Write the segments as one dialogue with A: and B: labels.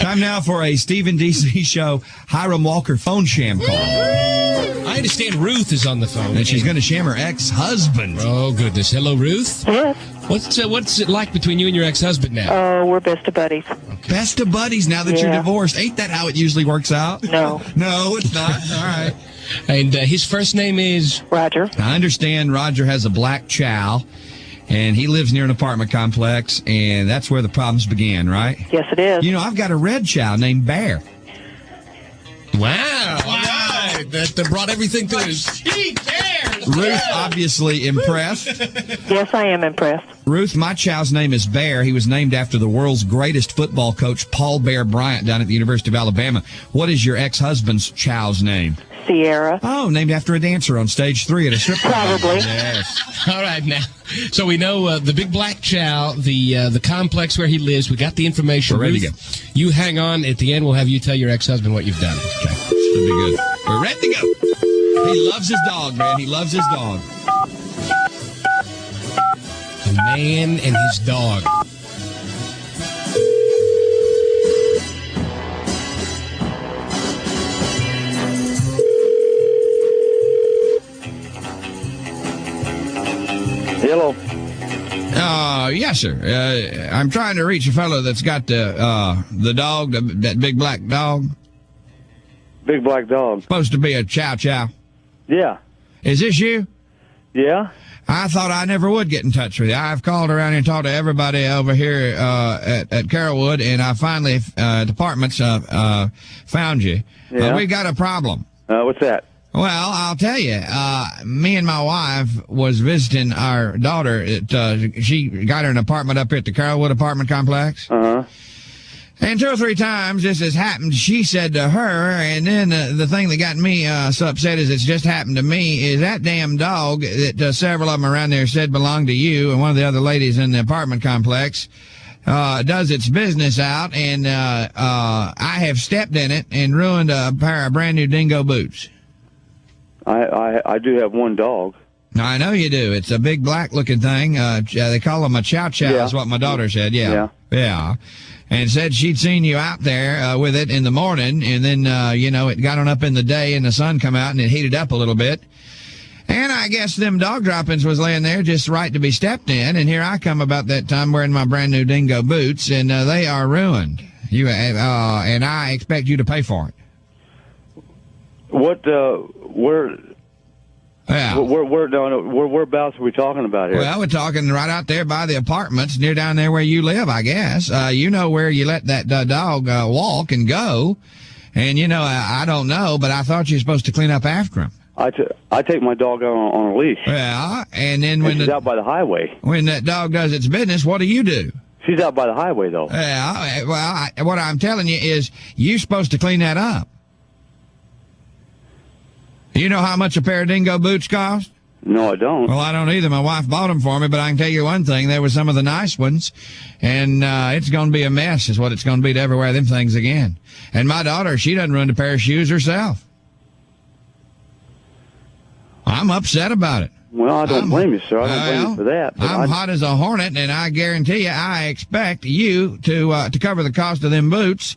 A: Time now for a Stephen D.C. Show Hiram Walker phone sham call.
B: I understand Ruth is on the phone.
A: And she's going to sham her ex-husband.
B: Oh, goodness. Hello, Ruth?
C: Yes.
B: What's it like between you and your ex-husband now?
C: We're best of buddies.
A: Best of buddies now that you're divorced. Ain't that how it usually works out?
C: No.
A: No, it's not. All right.
B: And his first name is?
C: Roger.
A: I understand Roger has a black chow, and he lives near an apartment complex, and that's where the problems began, right?
C: Yes, it is.
A: You know, I've got a red chow named Bear.
B: Wow. All right. That brought everything to us.
A: Ruth, obviously impressed.
C: Yes, I am impressed.
A: Ruth, my chow's name is Bear. He was named after the world's greatest football coach, Paul Bear Bryant, down at the University of Alabama. What is your ex-husband's chow's name?
C: Sierra.
A: Oh, named after a dancer on stage 3 at a strip club.
C: Probably.
A: Yes.
B: All right, now. So we know the Big Black Chow, the complex where he lives. We got the information.
A: We're ready to
B: Ruth, you hang on. At the end, we'll have you tell your ex-husband what you've done.
A: Okay. Should be good. We're ready to go. He loves his dog, man. He loves his dog.
B: A man and his dog.
D: Hello.
A: Yes, sir. I'm trying to reach a fellow that's got the dog, that big black dog.
D: Big black dog.
A: Supposed to be a chow chow.
D: Yeah.
A: Is this you?
D: Yeah.
A: I thought I never would get in touch with you. I've called around here and talked to everybody over here at Carrollwood, and I finally, departments, found you.
D: Yeah.
A: We got a problem.
D: What's that?
A: Well, I'll tell you. Me and my wife was visiting our daughter. She got her an apartment up here at the Carrollwood apartment complex.
D: Uh-huh.
A: And 2 or 3 times this has happened. She said to her, and then the thing that got me so upset is it's just happened to me, is that damn dog that several of them around there said belonged to you and one of the other ladies in the apartment complex does its business out, and I have stepped in it and ruined a pair of brand new dingo boots.
D: I do have one dog.
A: I know you do. It's a big black looking thing. They call them a chow chow, is what my daughter said. Yeah. And said she'd seen you out there with it in the morning, and then, it got on up in the day, and the sun come out, and it heated up a little bit. And I guess them dog droppings was laying there just right to be stepped in, and here I come about that time wearing my brand new dingo boots, and they are ruined. And I expect you to pay for it.
D: Whereabouts are we talking about here?
A: Well, we're talking right out there by the apartments, near down there where you live, I guess. You know where you let that dog walk and go. And, I don't know, but I thought you were supposed to clean up after him.
D: I take my dog out on a leash.
A: Yeah, and then when
D: she's out by the highway.
A: When that dog does its business, what do?
D: She's out by the highway, though.
A: Yeah, well, what I'm telling you is you're supposed to clean that up. You know how much a pair of dingo boots cost?
D: No, I don't.
A: Well, I don't either. My wife bought them for me, but I can tell you one thing. They were some of the nice ones, and it's going to be a mess is what it's going to be to ever wear them things again. And my daughter, she doesn't run a pair of shoes herself. I'm upset about it.
D: Well, I don't blame you, sir. I don't blame you for that.
A: I'm hot as a hornet, and I guarantee you, I expect you to cover the cost of them boots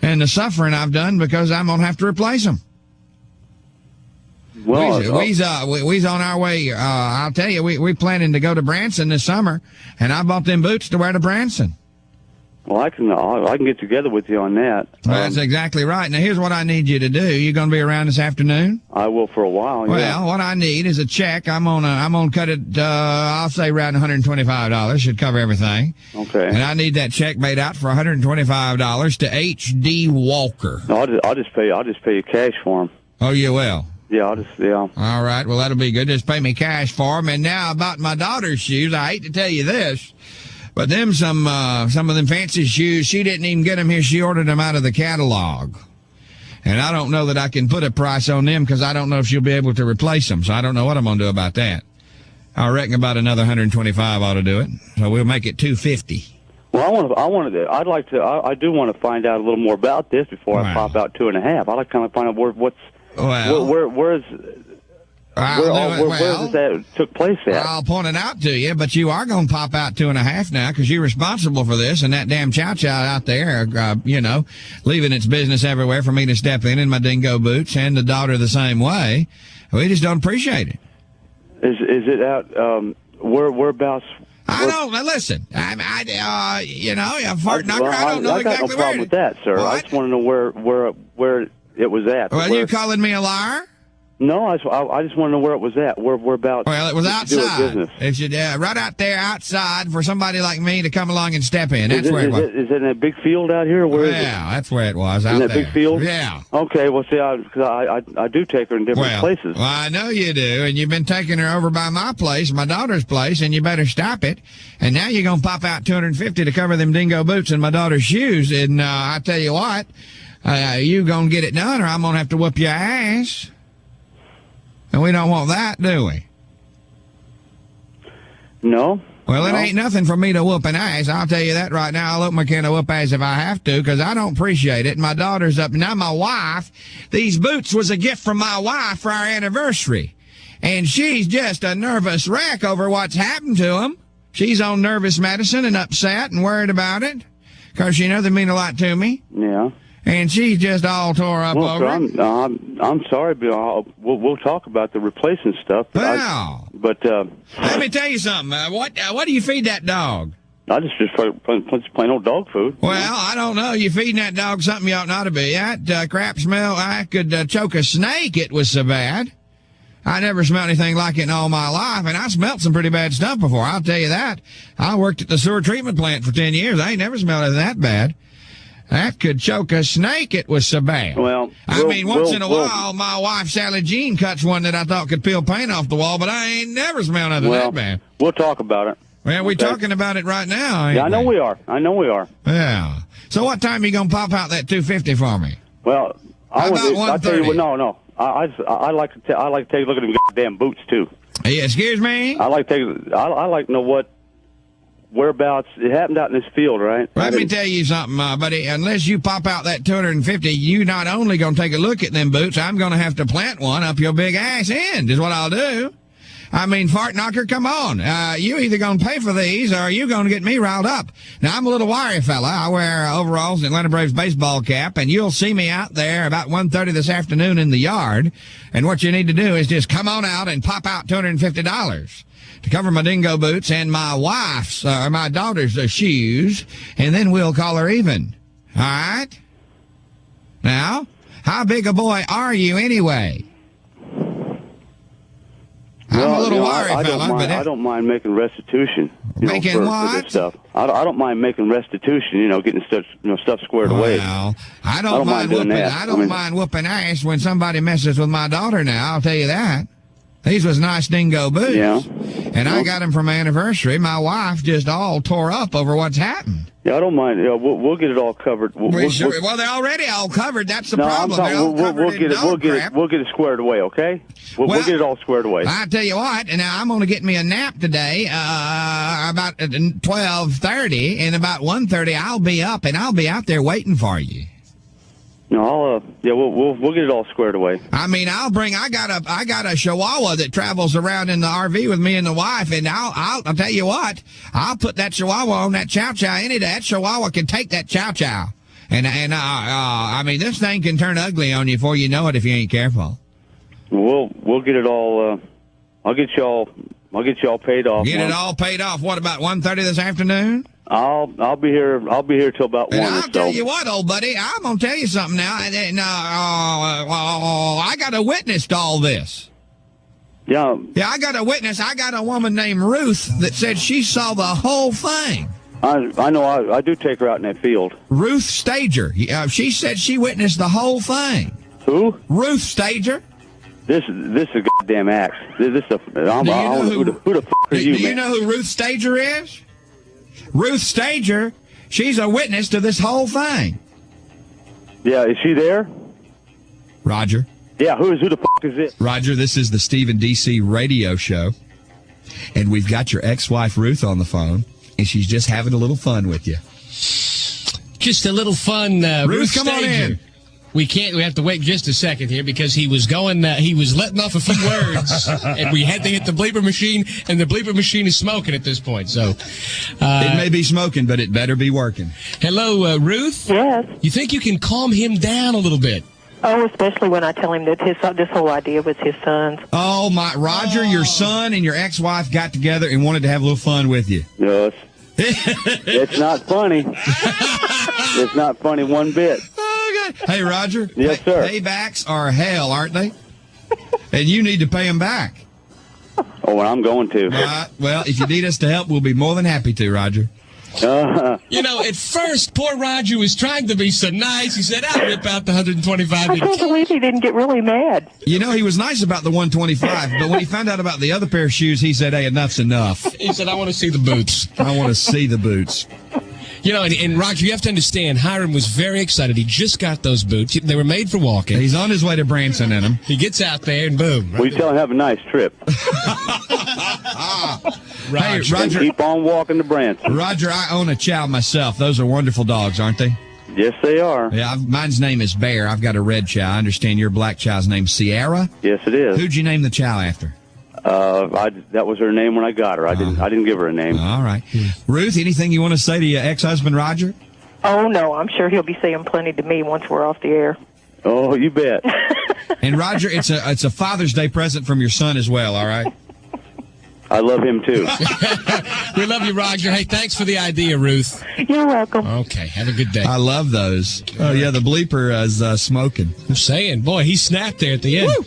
A: and the suffering I've done because I'm going to have to replace them.
D: Well,
A: we's on our way. I'll tell you, we planning to go to Branson this summer, and I bought them boots to wear to Branson.
D: Well, I can get together with you on that.
A: Well, that's exactly right. Now, here's what I need you to do. You going to be around this afternoon?
D: I will for a while.
A: Well,
D: yeah.
A: What I need is a check. I'm gonna cut it. I'll say around $125. Should cover everything.
D: Okay.
A: And I need that check made out for $125 to H D Walker.
D: No, I'll just pay you cash for him.
A: Oh, you will.
D: Yeah,
A: All right, well, that'll be good. Just pay me cash for them. And now about my daughter's shoes, I hate to tell you this, but some of them fancy shoes, she didn't even get them here. She ordered them out of the catalog. And I don't know that I can put a price on them because I don't know if she'll be able to replace them. So I don't know what I'm going to do about that. I reckon about another $125 ought to do it. So we'll make it $250.
D: Well, I do want to find out a little more about this before I pop out $2.5. I'd like to kind of find out where's Where that took place at?
A: I'll point it out to you, but you are going to pop out 2.5 now because you're responsible for this, and that damn chow chow out there, leaving its business everywhere for me to step in my dingo boots, and the daughter the same way. We just don't appreciate it.
D: Is it out? Whereabouts?
A: I don't listen. I'm fart knocker. I don't know
D: exactly where. I got no problem with that, sir.
A: What?
D: I just want to know where it was at.
A: Well, you calling me a liar?
D: No, I just want to know where it was at. Whereabouts?
A: Well, it was outside. It should right out there outside for somebody like me to come along and step in. That's where it was.
D: Is it in a big field out here? Where is it?
A: Yeah, that's where it was. Out
D: in that big field?
A: Yeah.
D: Okay. Well, see, I do take her in different places.
A: Well, I know you do, and you've been taking her over by my place, my daughter's place, and you better stop it. And now you're gonna pop out $250 to cover them dingo boots and my daughter's shoes. And I tell you what, you gonna get it done, or I'm gonna have to whoop your ass. And we don't want that, do we?
D: No.
A: Well, it ain't nothing for me to whoop an ass. I'll tell you that right now. I'll open my can of whoop ass if I have to, because I don't appreciate it. My daughter's up. Now, my wife, these boots was a gift from my wife for our anniversary. And she's just a nervous wreck over what's happened to them. She's on nervous medicine and upset and worried about it, because she knows they mean a lot to me.
D: Yeah.
A: And she's just all tore up over it.
D: I'm sorry, but we'll talk about the replacement stuff. But
A: let me tell you something. What do you feed that dog?
D: I just plain old dog food.
A: Well, I don't know. You feeding that dog something you ought not to be. That crap smell, I could choke a snake. It was so bad. I never smelled anything like it in all my life, and I smelled some pretty bad stuff before. I'll tell you that. I worked at the sewer treatment plant for 10 years. I ain't never smelled anything that bad. That could choke a snake. It was so bad.
D: Well,
A: once in a while, my wife, Sally Jean, cuts one that I thought could peel paint off the wall, but I ain't never smelled nothing that bad.
D: We'll talk about it.
A: Well, we're talking about it right now, ain't
D: I know we are.
A: Yeah. So what time are you going to pop out that $250 for me?
D: Well, I'll tell you what, no. I like to take a look at them goddamn boots, too.
A: Yeah, excuse me?
D: I like to know what whereabouts it happened out in this field, right?
A: Let me tell you something, buddy. Unless you pop out that $250, you not only gonna take a look at them boots, I'm gonna have to plant one up your big ass end. Is what I'll do. I mean, fart knocker, come on. You either gonna pay for these, or you gonna get me riled up. Now, I'm a little wiry fella. I wear overalls and Atlanta Braves baseball cap, and you'll see me out there about 1:30 this afternoon in the yard. And what you need to do is just come on out and pop out $250. To cover my dingo boots and my wife's, or my daughter's shoes, and then we'll call her even. All right? Now, how big a boy are you anyway? I'm a little wiry fella, but
D: I don't mind making restitution.
A: Making what?
D: For this stuff. I don't mind making restitution. Getting stuff squared away.
A: Well, I don't mind whooping. I don't mind whooping ass when somebody messes with my daughter. Now, I'll tell you that. These was nice dingo boots.
D: Yeah.
A: And I got them for my anniversary. My wife just all tore up over what's happened.
D: Yeah, I don't mind. We'll get it all covered.
A: Well, they're already all covered. That's the problem.
D: We'll get it squared away, okay? We'll get it all squared away.
A: I tell you what, and now I'm going to get me a nap today, about 12:30, and about 1:30 I'll be up, and I'll be out there waiting for you.
D: No, we'll get it all squared away.
A: I mean, I got a Chihuahua that travels around in the RV with me and the wife, and I'll tell you what, I'll put that Chihuahua on that chow chow any day. That Chihuahua can take that chow chow, and I mean, this thing can turn ugly on you before you know it if you ain't careful.
D: We'll get it all. I'll get you all paid off.
A: Get it all paid off. What about 1:30 this afternoon?
D: I'll be here till about 1 or so.
A: I'll tell you what, old buddy, I'm gonna tell you something now. I got a witness to all this.
D: Yeah,
A: I got a witness. I got a woman named Ruth that said she saw the whole thing.
D: I know. I do take her out in that field.
A: Ruth Stager. She said she witnessed the whole thing.
D: Who?
A: Ruth Stager.
D: This is a goddamn axe. Who the fuck are you?
A: Do you know who Ruth Stager is? Ruth Stager, she's a witness to this whole thing.
D: Yeah, is she there?
A: Roger.
D: Yeah, who the fuck is it?
E: Roger, this is the Stephen D.C. radio show, and we've got your ex-wife Ruth on the phone, and she's just having a little fun with you.
B: Just a little fun,
A: Ruth, come
B: Stager.
A: on in.
B: We can't. We have to wait just a second here because he was going. He was letting off a few words, and we had to hit the bleeper machine, and the bleeper machine is smoking at this point. So
E: it may be smoking, but it better be working.
B: Hello, Ruth.
C: Yes.
B: You think you can calm him down a little bit?
C: Oh, especially when I tell him that this whole idea was his son's.
A: Oh, my Roger, your son and your ex-wife got together and wanted to have a little fun with you.
D: Yes. It's not funny. It's not funny one bit.
A: Oh, God. Hey, Roger.
D: Yes, sir.
A: Paybacks are hell, aren't they? And you need to pay them back.
D: Oh, well, I'm going to.
A: Well, if you need us to help, we'll be more than happy to, Roger.
B: You know, at first, poor Roger was trying to be so nice. He said, I'll rip out the 125.
C: I can't believe he didn't get really mad.
A: You know, he was nice about the 125, but when he found out about the other pair of shoes, he said, hey, enough's enough.
B: He said, I want to see the boots.
E: I want to see the boots.
B: You know, and Roger, you have to understand, Hiram was very excited. He just got those boots. They were made for walking.
A: He's on his way to Branson in them.
B: He gets out there and boom.
D: Well, you tell him have a nice trip.
A: Hey, Roger,
D: keep on walking to Branson.
A: Roger, I own a chow myself. Those are wonderful dogs, aren't they?
D: Yes, they are.
A: Yeah, mine's name is Bear. I've got a red chow. I understand your black chow's name's Sierra?
D: Yes, it is.
A: Who'd you name the chow after?
D: That was her name when I got her. I didn't give her a name.
A: All right. Ruth, anything you want to say to your ex-husband, Roger?
C: Oh, no, I'm sure he'll be saying plenty to me once we're off the air.
D: Oh, you bet.
A: And, Roger, it's a Father's Day present from your son as well, all right?
D: I love him, too.
B: We love you, Roger. Hey, thanks for the idea, Ruth.
C: You're welcome.
B: Okay, have a good day.
E: I love those. Oh, yeah, the bleeper is smoking.
B: I'm saying, boy, he snapped there at the end. Woo!